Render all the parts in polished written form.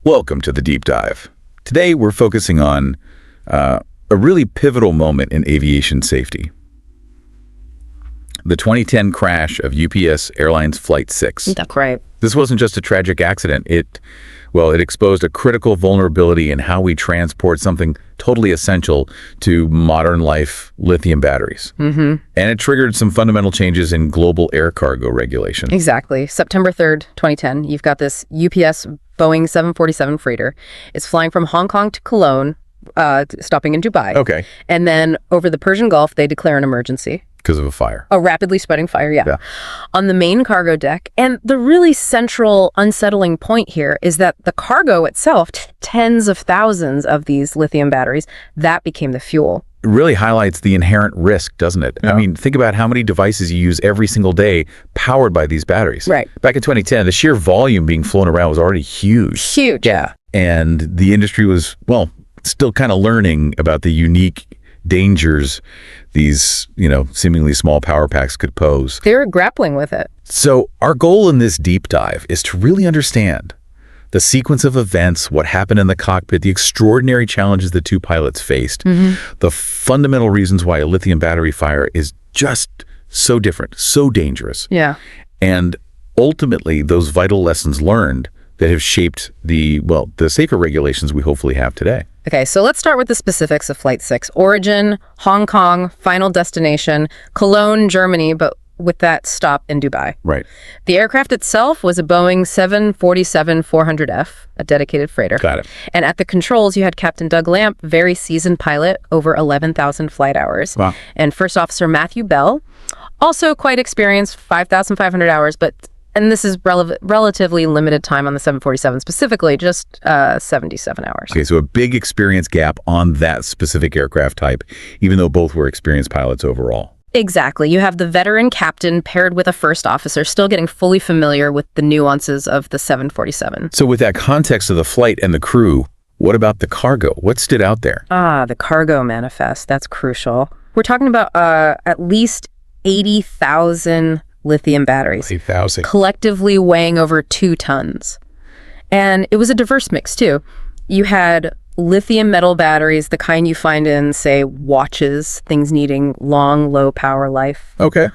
Welcome to the Deep Dive. Today we're focusing on a really pivotal moment in aviation safety. The 2010 crash of UPS Airlines Flight 6. That's right. This wasn't just a tragic accident. It exposed a critical vulnerability in how we transport something totally essential to modern life, lithium batteries. And it triggered some fundamental changes in global air cargo regulation. Exactly. September 3rd, 2010, you've got this UPS Boeing 747 freighter. It's flying from Hong Kong to Cologne, stopping in Dubai. Okay. And then over the Persian Gulf, they declare an emergency. Because of a fire. A rapidly spreading fire, yeah. On the main cargo deck. And the really central unsettling point here is that the cargo itself, tens of thousands of these lithium batteries, that became the fuel. It really highlights the inherent risk, doesn't it? Yeah. I mean, think about how many devices you use every single day powered by these batteries. Right. Back in 2010, the sheer volume being flown around was already huge. Huge. Yeah. And the industry was, still kind of learning about the unique dangers these, seemingly small power packs could pose. They were grappling with it. So our goal in this deep dive is to really understand the sequence of events, what happened in the cockpit, the extraordinary challenges the two pilots faced, the fundamental reasons why a lithium battery fire is just so different, so dangerous. Yeah. And ultimately, those vital lessons learned that have shaped the safer regulations we hopefully have today. Okay, so let's start with the specifics of Flight 6. Origin, Hong Kong, final destination, Cologne, Germany, but with that stop in Dubai. Right. The aircraft itself was a Boeing 747-400F, a dedicated freighter. Got it. And at the controls, you had Captain Doug Lamp, very seasoned pilot, over 11,000 flight hours. Wow. And First Officer Matthew Bell, also quite experienced, 5,500 hours, and this is relatively limited time on the 747, specifically just 77 hours. Okay, so a big experience gap on that specific aircraft type, even though both were experienced pilots overall. Exactly. You have the veteran captain paired with a first officer, still getting fully familiar with the nuances of the 747. So with that context of the flight and the crew, what about the cargo? What stood out there? The cargo manifest. That's crucial. We're talking about at least 80,000 lithium batteries. 8,000. Collectively weighing over 2 tons. And it was a diverse mix, too. You had lithium metal batteries, the kind you find in, say, watches, things needing long, low power life. Okay.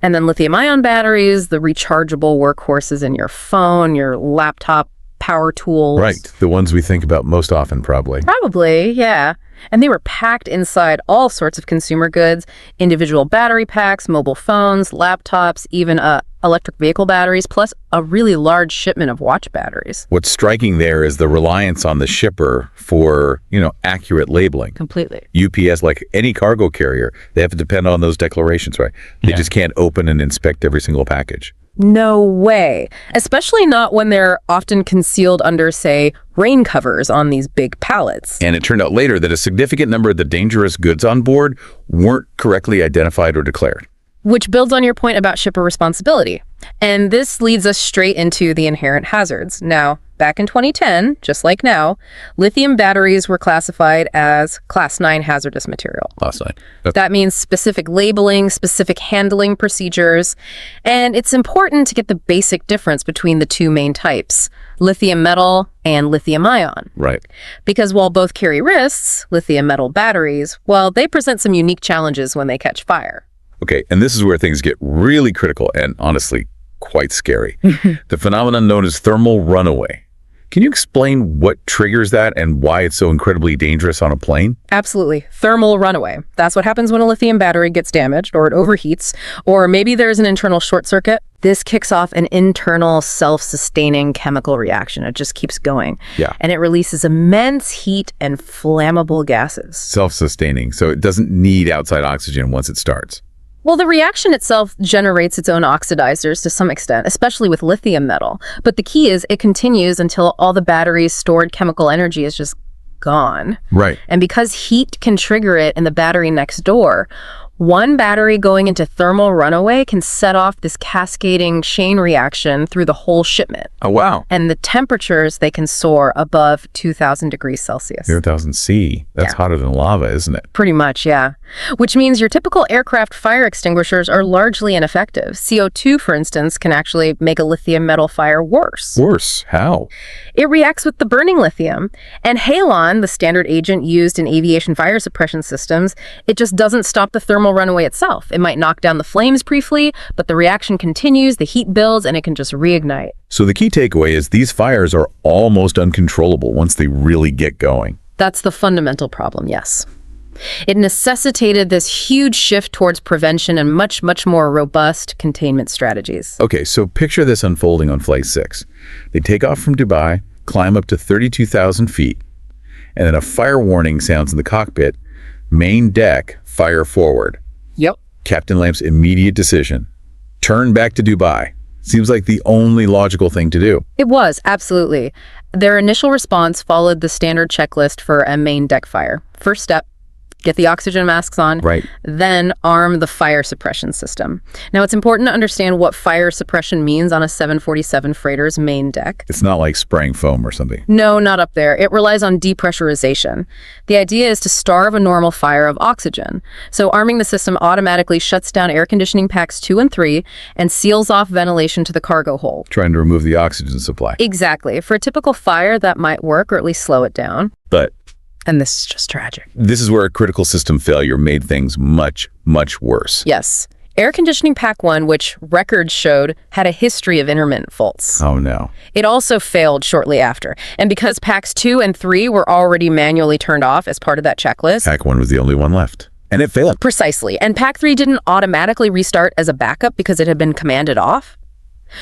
And then lithium ion batteries, the rechargeable workhorses in your phone, your laptop, power tools. Right. The ones we think about most often, probably. Probably, yeah. And they were packed inside all sorts of consumer goods, individual battery packs, mobile phones, laptops, even electric vehicle batteries, plus a really large shipment of watch batteries. What's striking there is the reliance on the shipper for, accurate labeling. Completely. UPS, like any cargo carrier, they have to depend on those declarations, right? They just can't open and inspect every single package. No way. Especially not when they're often concealed under, say, rain covers on these big pallets. And it turned out later that a significant number of the dangerous goods on board weren't correctly identified or declared. Which builds on your point about shipper responsibility. And this leads us straight into the inherent hazards. Now, back in 2010, just like now, lithium batteries were classified as Class 9 hazardous material. Last night. That means specific labeling, specific handling procedures, and it's important to get the basic difference between the two main types, lithium metal and lithium ion. Right. Because while both carry risks, lithium metal batteries, they present some unique challenges when they catch fire. Okay, and this is where things get really critical and honestly quite scary. The phenomenon known as thermal runaway. Can you explain what triggers that and why it's so incredibly dangerous on a plane? Absolutely. Thermal runaway. That's what happens when a lithium battery gets damaged or it overheats, or maybe there's an internal short circuit. This kicks off an internal self-sustaining chemical reaction. It just keeps going. Yeah. And it releases immense heat and flammable gases. Self-sustaining, so it doesn't need outside oxygen once it starts. Well, the reaction itself generates its own oxidizers to some extent, especially with lithium metal. But the key is it continues until all the battery's stored chemical energy is just gone. Right. And because heat can trigger it in the battery next door, One battery going into thermal runaway can set off this cascading chain reaction through the whole shipment. Oh, wow. And the temperatures, they can soar above 2,000 degrees Celsius. 0,000 C. That's hotter than lava, isn't it? Pretty much, yeah. Which means your typical aircraft fire extinguishers are largely ineffective. CO2, for instance, can actually make a lithium metal fire worse. Worse? How? It reacts with the burning lithium. And halon, the standard agent used in aviation fire suppression systems, it just doesn't stop the thermal runaway itself. It might knock down the flames briefly, but the reaction continues, the heat builds, and it can just reignite. So the key takeaway is these fires are almost uncontrollable once they really get going. That's the fundamental problem, yes. It necessitated this huge shift towards prevention and much, much more robust containment strategies. Okay, so picture this unfolding on Flight 6. They take off from Dubai, climb up to 32,000 feet, and then a fire warning sounds in the cockpit. Main deck, fire forward. Yep. Captain Lamp's immediate decision. Turn back to Dubai. Seems like the only logical thing to do. It was, absolutely. Their initial response followed the standard checklist for a main deck fire. First step, get the oxygen masks on, Right. then arm the fire suppression system. Now, it's important to understand what fire suppression means on a 747 freighter's main deck. It's not like spraying foam or something. No, not up there. It relies on depressurization. The idea is to starve a normal fire of oxygen. So arming the system automatically shuts down air conditioning packs 2 and 3 and seals off ventilation to the cargo hold. Trying to remove the oxygen supply. Exactly. For a typical fire, that might work or at least slow it down. But And this is just tragic. this is where a critical system failure made things much, much worse. Yes. Air conditioning pack 1, which records showed, had a history of intermittent faults. Oh, no. It also failed shortly after. And because packs 2 and 3 were already manually turned off as part of that checklist, Pack 1 was the only one left. And it failed. precisely. And pack 3 didn't automatically restart as a backup because it had been commanded off.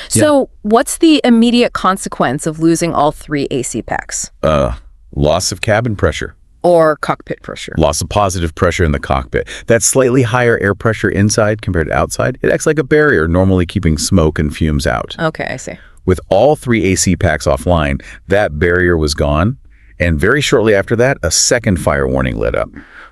So what's the immediate consequence of losing all 3 AC packs? Loss of cabin pressure. Or cockpit pressure? Loss of positive pressure in the cockpit. That slightly higher air pressure inside compared to outside, it acts like a barrier, normally keeping smoke and fumes out. Okay, I see. With all 3 AC packs offline, that barrier was gone, and very shortly after that, a second fire warning lit up.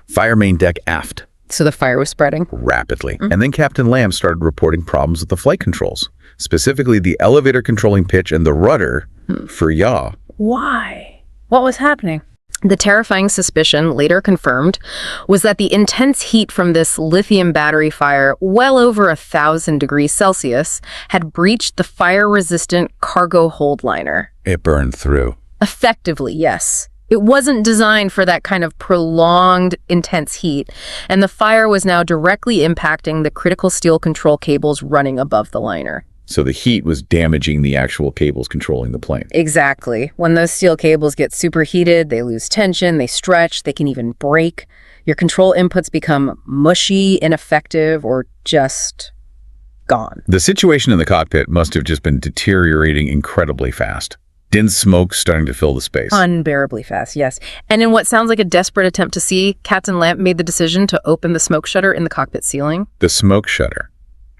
Fire main deck aft. So the fire was spreading? Rapidly. And then Captain Lamb started reporting problems with the flight controls, specifically the elevator controlling pitch and the rudder for yaw. Why? What was happening? The terrifying suspicion, later confirmed, was that the intense heat from this lithium battery fire, well over 1,000 degrees Celsius, had breached the fire-resistant cargo hold liner. It burned through. Effectively, yes. It wasn't designed for that kind of prolonged, intense heat, and the fire was now directly impacting the critical steel control cables running above the liner. So the heat was damaging the actual cables controlling the plane. Exactly. When those steel cables get superheated, they lose tension, they stretch, they can even break. Your control inputs become mushy, ineffective, or just gone. The situation in the cockpit must have just been deteriorating incredibly fast. Dense smoke starting to fill the space. Unbearably fast, yes. And in what sounds like a desperate attempt to see, Captain Lamp made the decision to open the smoke shutter in the cockpit ceiling. The smoke shutter,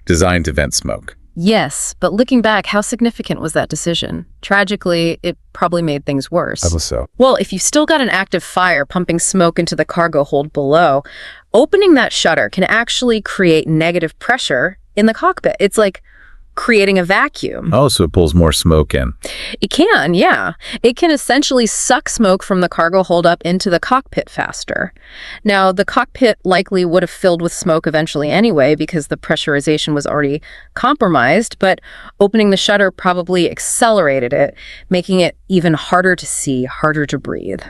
designed to vent smoke. Yes, but looking back, how significant was that decision? Tragically, it probably made things worse. So. Well, if you've still got an active fire pumping smoke into the cargo hold below, opening that shutter can actually create negative pressure in the cockpit. It's like creating a vacuum. Oh, so it pulls more smoke in. It can, yeah. It can essentially suck smoke from the cargo hold up into the cockpit faster. Now, the cockpit likely would have filled with smoke eventually anyway because the pressurization was already compromised, but opening the shutter probably accelerated it, making it even harder to see, harder to breathe.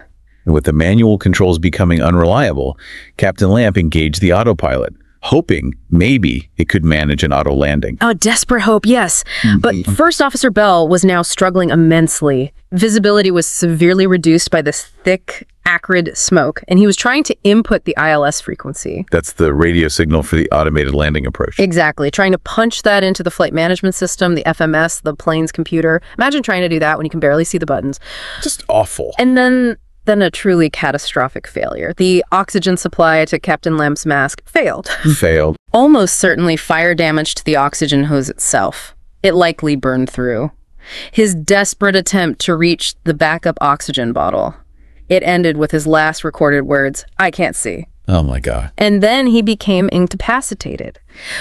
And with the manual controls becoming unreliable, Captain Lamp engaged the autopilot, hoping maybe it could manage an auto landing. Oh, desperate hope, yes. But First Officer Bell was now struggling immensely. Visibility was severely reduced by this thick, acrid smoke, and he was trying to input the ILS frequency. That's the radio signal for the automated landing approach. Exactly, trying to punch that into the flight management system, the FMS, the plane's computer. Imagine trying to do that when you can barely see the buttons. Just awful. And then a truly catastrophic failure. The oxygen supply to Captain Lamp's mask failed. Failed. Almost certainly fire damage to the oxygen hose itself. It likely burned through. His desperate attempt to reach the backup oxygen bottle. It ended with his last recorded words, "I can't see." Oh, my God. And then he became incapacitated,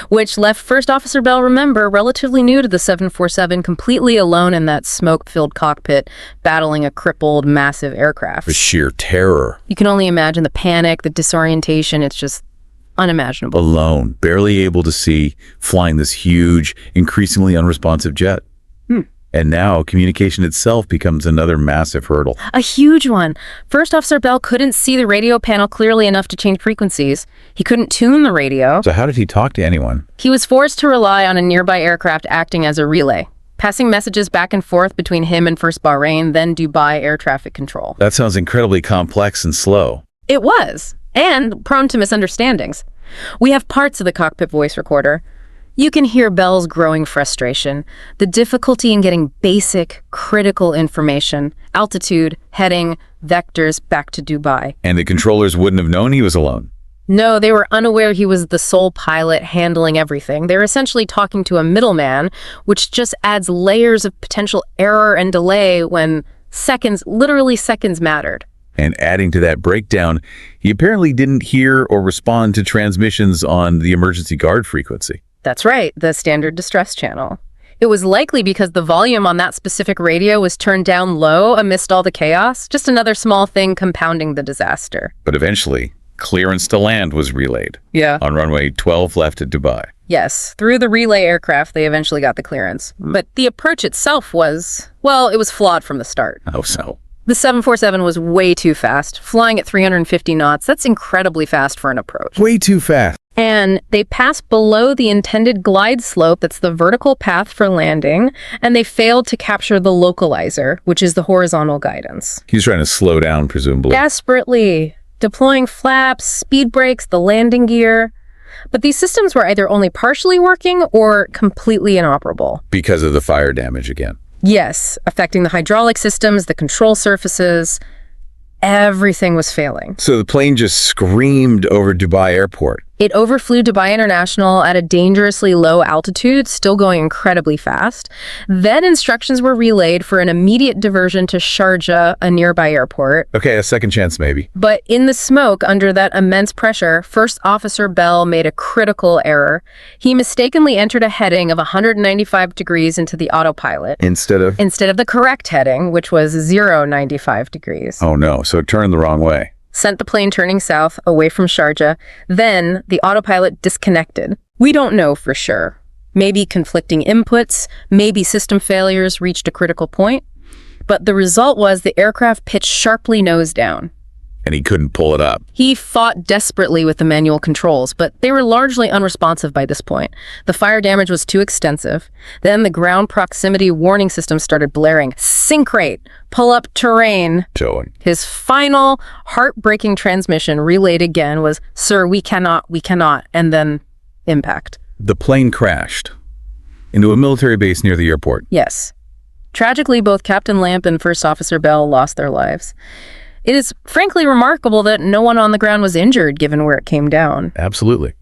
which left First Officer Bell, remember, relatively new to the 747, completely alone in that smoke-filled cockpit, battling a crippled, massive aircraft. The sheer terror. You can only imagine the panic, the disorientation. It's just unimaginable. Alone, barely able to see, flying this huge, increasingly unresponsive jet. And now communication itself becomes another massive hurdle. A huge one. First Officer Bell couldn't see the radio panel clearly enough to change frequencies. He couldn't tune the radio. So how did he talk to anyone? He was forced to rely on a nearby aircraft acting as a relay, passing messages back and forth between him and First Bahrain, then Dubai Air Traffic Control. That sounds incredibly complex and slow. It was, and prone to misunderstandings. We have parts of the cockpit voice recorder. You can hear Bell's growing frustration, the difficulty in getting basic, critical information, altitude, heading, vectors back to Dubai. And the controllers wouldn't have known he was alone. No, they were unaware he was the sole pilot handling everything. They're essentially talking to a middleman, which just adds layers of potential error and delay when seconds, literally seconds, mattered. And adding to that breakdown, he apparently didn't hear or respond to transmissions on the emergency guard frequency. That's right, the standard distress channel. It was likely because the volume on that specific radio was turned down low amidst all the chaos, just another small thing compounding the disaster. But eventually, clearance to land was relayed. Yeah. On runway 12 left at Dubai. Yes, through the relay aircraft, they eventually got the clearance. But the approach itself was, well, it was flawed from the start. Oh, so. The 747 was way too fast, flying at 350 knots. That's incredibly fast for an approach. Way too fast. And they passed below the intended glide slope, that's the vertical path for landing, and they failed to capture the localizer, which is the horizontal guidance. He's trying to slow down, presumably. Desperately deploying flaps, speed brakes, the landing gear. But these systems were either only partially working or completely inoperable. Because of the fire damage again. Yes, affecting the hydraulic systems, the control surfaces. Everything was failing. So the plane just screamed over Dubai Airport. It overflew Dubai International at a dangerously low altitude, still going incredibly fast. Then instructions were relayed for an immediate diversion to Sharjah, a nearby airport. Okay, a second chance maybe. But in the smoke, under that immense pressure, First Officer Bell made a critical error. He mistakenly entered a heading of 195 degrees into the autopilot. Instead of the correct heading, which was 095 degrees. Oh no, so it turned the wrong way. Sent the plane turning south, away from Sharjah. Then the autopilot disconnected. We don't know for sure. Maybe conflicting inputs, maybe system failures reached a critical point. But the result was the aircraft pitched sharply nose down. And he couldn't pull it up. He fought desperately with the manual controls, but they were largely unresponsive by this point. The fire damage was too extensive. Then the ground proximity warning system started blaring. Sink rate, pull up terrain. Showing. His final heartbreaking transmission relayed again was, "Sir, we cannot," and then impact. The plane crashed into a military base near the airport. Yes. Tragically, both Captain Lamp and First Officer Bell lost their lives. It is frankly remarkable that no one on the ground was injured given where it came down. Absolutely.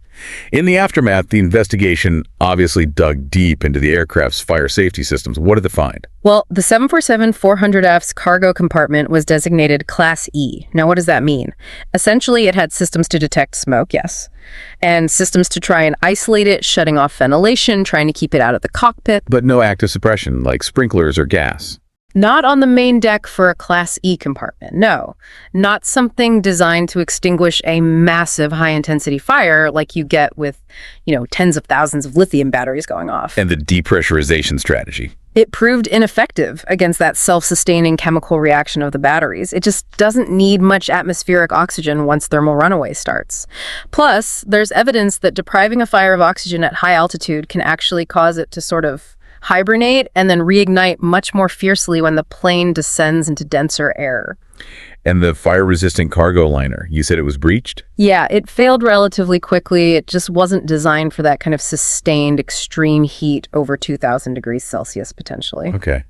In the aftermath, the investigation obviously dug deep into the aircraft's fire safety systems. What did it find? Well, the 747-400F's cargo compartment was designated Class E. Now, what does that mean? Essentially, it had systems to detect smoke, yes, and systems to try and isolate it, shutting off ventilation, trying to keep it out of the cockpit. But no active suppression, like sprinklers or gas. Not on the main deck for a Class E compartment, no. Not something designed to extinguish a massive high-intensity fire like you get with, tens of thousands of lithium batteries going off. And the depressurization strategy. It proved ineffective against that self-sustaining chemical reaction of the batteries. It just doesn't need much atmospheric oxygen once thermal runaway starts. Plus, there's evidence that depriving a fire of oxygen at high altitude can actually cause it to sort of hibernate and then reignite much more fiercely when the plane descends into denser air. And the fire-resistant cargo liner, you said it was breached? Yeah, it failed relatively quickly. It just wasn't designed for that kind of sustained extreme heat over 2,000 degrees Celsius, potentially. Okay.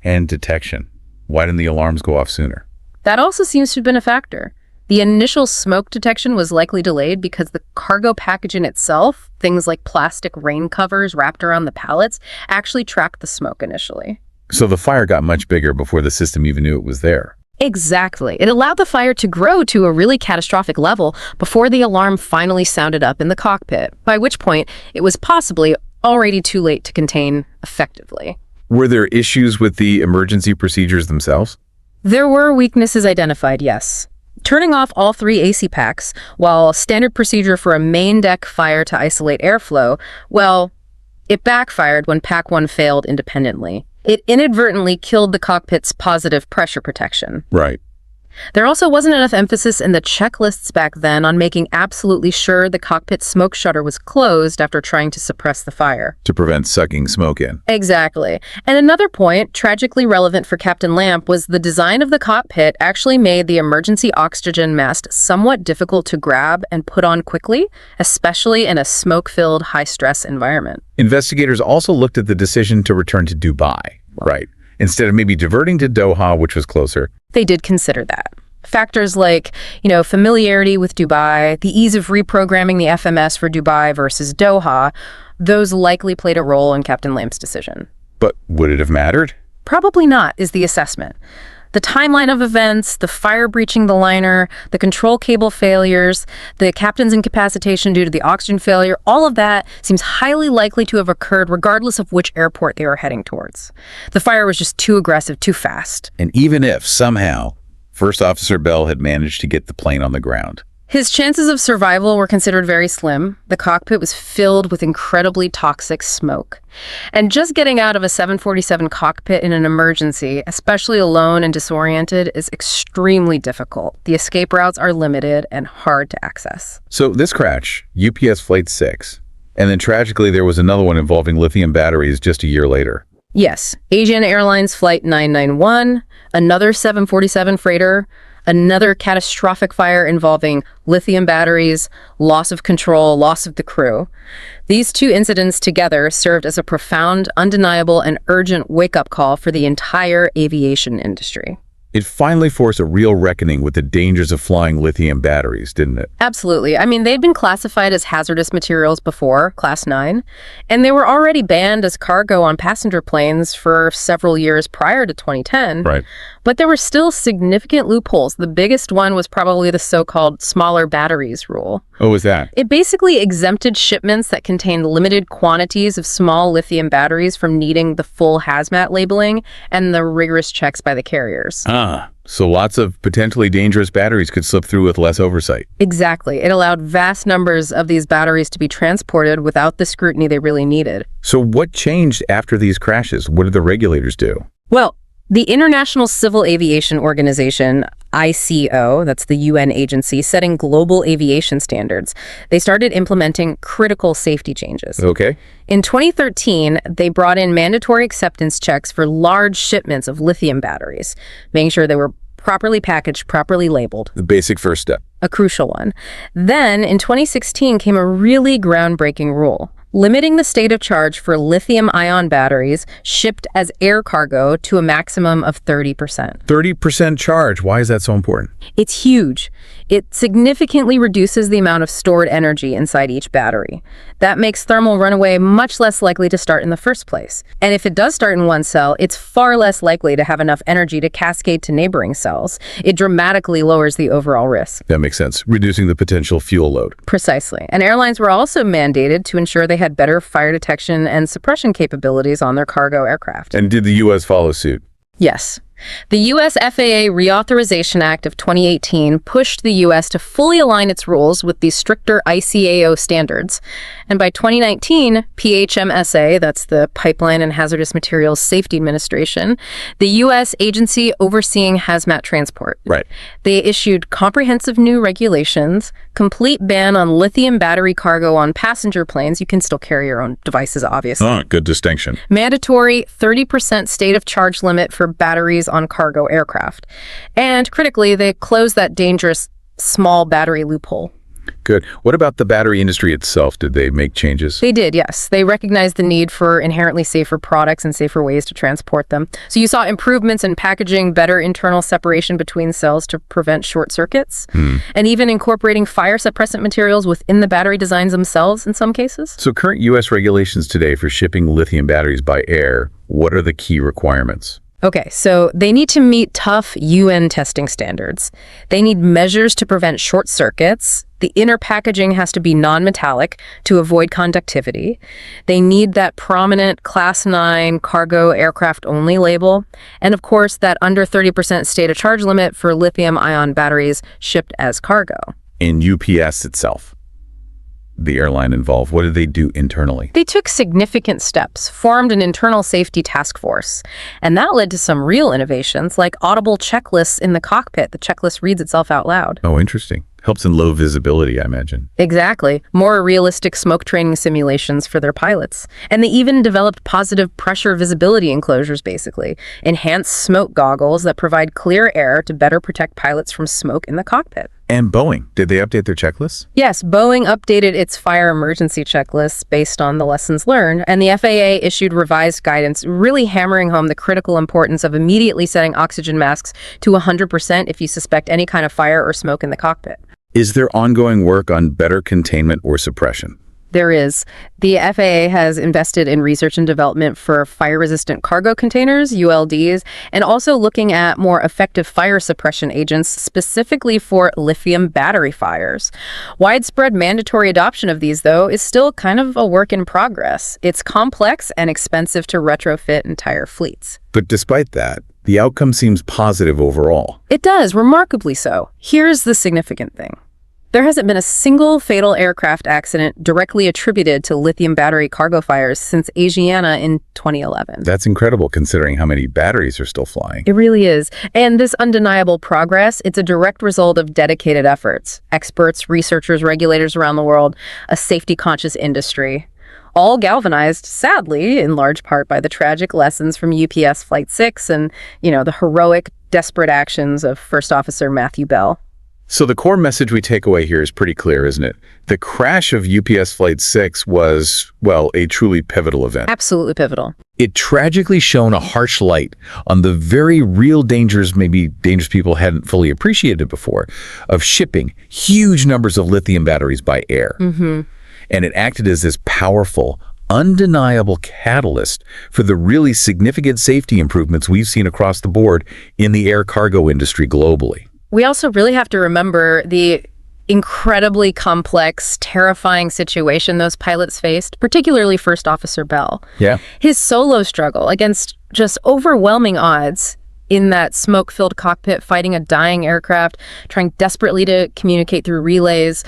And detection. Why didn't the alarms go off sooner? That also seems to have been a factor. The initial smoke detection was likely delayed because the cargo packaging itself, things like plastic rain covers wrapped around the pallets, actually trapped the smoke initially. So the fire got much bigger before the system even knew it was there. Exactly. It allowed the fire to grow to a really catastrophic level before the alarm finally sounded up in the cockpit, by which point it was possibly already too late to contain effectively. Were there issues with the emergency procedures themselves? There were weaknesses identified, yes. Turning off all 3 AC packs, while standard procedure for a main deck fire to isolate airflow, well, it backfired when Pack 1 failed independently. It inadvertently killed the cockpit's positive pressure protection. Right. There also wasn't enough emphasis in the checklists back then on making absolutely sure the cockpit smoke shutter was closed after trying to suppress the fire. To prevent sucking smoke in. Exactly. And another point, tragically relevant for Captain Lamp, was the design of the cockpit actually made the emergency oxygen mask somewhat difficult to grab and put on quickly, especially in a smoke-filled, high-stress environment. Investigators also looked at the decision to return to Dubai. Right. Instead of maybe diverting to Doha, which was closer. They did consider that. Factors like, familiarity with Dubai, the ease of reprogramming the FMS for Dubai versus Doha, those likely played a role in Captain Lamp's decision. But would it have mattered? Probably not, is the assessment. The timeline of events, the fire breaching the liner, the control cable failures, the captain's incapacitation due to the oxygen failure, all of that seems highly likely to have occurred regardless of which airport they were heading towards. The fire was just too aggressive, too fast. And even if, somehow, First Officer Bell had managed to get the plane on the ground, his chances of survival were considered very slim. The cockpit was filled with incredibly toxic smoke. And just getting out of a 747 cockpit in an emergency, especially alone and disoriented, is extremely difficult. The escape routes are limited and hard to access. So this crash, UPS Flight 6, and then tragically there was another one involving lithium batteries just a year later. Yes, Aviation Airlines Flight 991, another 747 freighter, another catastrophic fire involving lithium batteries, loss of control, loss of the crew. These 2 incidents together served as a profound, undeniable, and urgent wake-up call for the entire aviation industry. It finally forced a real reckoning with the dangers of flying lithium batteries, didn't it? Absolutely. I mean, they'd been classified as hazardous materials before, Class 9, and they were already banned as cargo on passenger planes for several years prior to 2010. Right. But there were still significant loopholes. The biggest one was probably the so-called smaller batteries rule. Oh, was that? It basically exempted shipments that contained limited quantities of small lithium batteries from needing the full hazmat labeling and the rigorous checks by the carriers. So lots of potentially dangerous batteries could slip through with less oversight. Exactly. It allowed vast numbers of these batteries to be transported without the scrutiny they really needed. So what changed after these crashes? What did the regulators do? Well, the International Civil Aviation Organization, ICO, that's the UN agency setting global aviation standards, they started implementing critical safety changes. Okay. In 2013, they brought in mandatory acceptance checks for large shipments of lithium batteries, making sure they were properly packaged, properly labeled. The basic first step. A crucial one. Then, in 2016, came a really groundbreaking rule, limiting the state of charge for lithium-ion batteries shipped as air cargo to a maximum of 30%. 30% charge. Why is that so important? It's huge. It significantly reduces the amount of stored energy inside each battery. That makes thermal runaway much less likely to start in the first place. And if it does start in one cell, it's far less likely to have enough energy to cascade to neighboring cells. It dramatically lowers the overall risk. That makes sense. Reducing the potential fuel load. Precisely. And airlines were also mandated to ensure they had better fire detection and suppression capabilities on their cargo aircraft. And did the U.S. follow suit? Yes. The U.S. FAA Reauthorization Act of 2018 pushed the U.S. to fully align its rules with the stricter ICAO standards. And by 2019, PHMSA, that's the Pipeline and Hazardous Materials Safety Administration, the U.S. agency overseeing hazmat transport. Right. They issued comprehensive new regulations, complete ban on lithium battery cargo on passenger planes. You can still carry your own devices, obviously. Good distinction. Mandatory 30% state of charge limit for batteries on cargo aircraft. And critically, they closed that dangerous small battery loophole. Good. What about the battery industry itself? Did they make changes? They did, yes. They recognized the need for inherently safer products and safer ways to transport them. So you saw improvements in packaging, better internal separation between cells to prevent short circuits, and even incorporating fire suppressant materials within the battery designs themselves in some cases. So current U.S. regulations today for shipping lithium batteries by air, what are the key requirements? Okay, so they need to meet tough UN testing standards. They need measures to prevent short circuits. The inner packaging has to be non-metallic to avoid conductivity. They need that prominent Class 9 cargo aircraft only label. And of course, that under 30% state of charge limit for lithium-ion batteries shipped as cargo. In UPS itself, the airline involved, what did they do internally? They took significant steps, formed an internal safety task force, and that led to some real innovations like audible checklists in the cockpit. The checklist reads itself out loud. Oh, interesting. Helps in low visibility, I imagine. Exactly. More realistic smoke training simulations for their pilots. And they even developed positive pressure visibility enclosures, basically. Enhanced smoke goggles that provide clear air to better protect pilots from smoke in the cockpit. And Boeing, did they update their checklists? Yes, Boeing updated its fire emergency checklists based on the lessons learned, and the FAA issued revised guidance, really hammering home the critical importance of immediately setting oxygen masks to 100% if you suspect any kind of fire or smoke in the cockpit. Is there ongoing work on better containment or suppression? There is. The FAA has invested in research and development for fire-resistant cargo containers, ULDs, and also looking at more effective fire suppression agents specifically for lithium battery fires. Widespread mandatory adoption of these, though, is still kind of a work in progress. It's complex and expensive to retrofit entire fleets. But despite that, the outcome seems positive overall. It does, remarkably so. Here's the significant thing. There hasn't been a single fatal aircraft accident directly attributed to lithium battery cargo fires since Asiana in 2011. That's incredible considering how many batteries are still flying. It really is. And this undeniable progress, it's a direct result of dedicated efforts. Experts, researchers, regulators around the world, a safety-conscious industry. All galvanized, sadly, in large part by the tragic lessons from UPS Flight 6 and, the heroic, desperate actions of First Officer Matthew Bell. So the core message we take away here is pretty clear, isn't it? The crash of UPS Flight 6 was, well, a truly pivotal event. Absolutely pivotal. It tragically shone a harsh light on the very real dangers, maybe dangers people hadn't fully appreciated before, of shipping huge numbers of lithium batteries by air. And it acted as this powerful, undeniable catalyst for the really significant safety improvements we've seen across the board in the air cargo industry globally. We also really have to remember the incredibly complex, terrifying situation those pilots faced, particularly First Officer Bell. Yeah. His solo struggle against just overwhelming odds in that smoke-filled cockpit, fighting a dying aircraft, trying desperately to communicate through relays.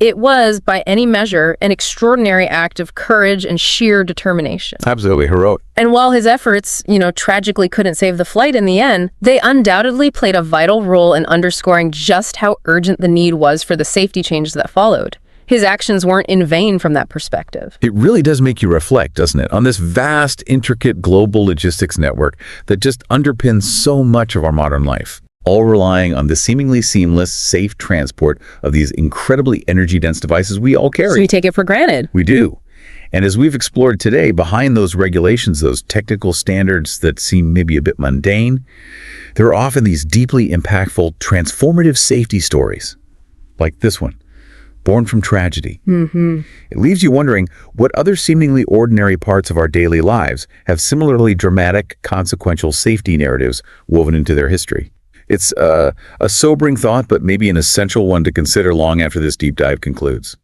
It was, by any measure, an extraordinary act of courage and sheer determination. Absolutely heroic. And while his efforts, tragically couldn't save the flight in the end, they undoubtedly played a vital role in underscoring just how urgent the need was for the safety changes that followed. His actions weren't in vain from that perspective. It really does make you reflect, doesn't it, on this vast, intricate global logistics network that just underpins so much of our modern life, all relying on the seemingly seamless, safe transport of these incredibly energy-dense devices we all carry. So we take it for granted. We do. And as we've explored today, behind those regulations, those technical standards that seem maybe a bit mundane, there are often these deeply impactful, transformative safety stories, like this one. Born from tragedy. It leaves you wondering what other seemingly ordinary parts of our daily lives have similarly dramatic, consequential safety narratives woven into their history. It's a sobering thought, but maybe an essential one to consider long after this deep dive concludes.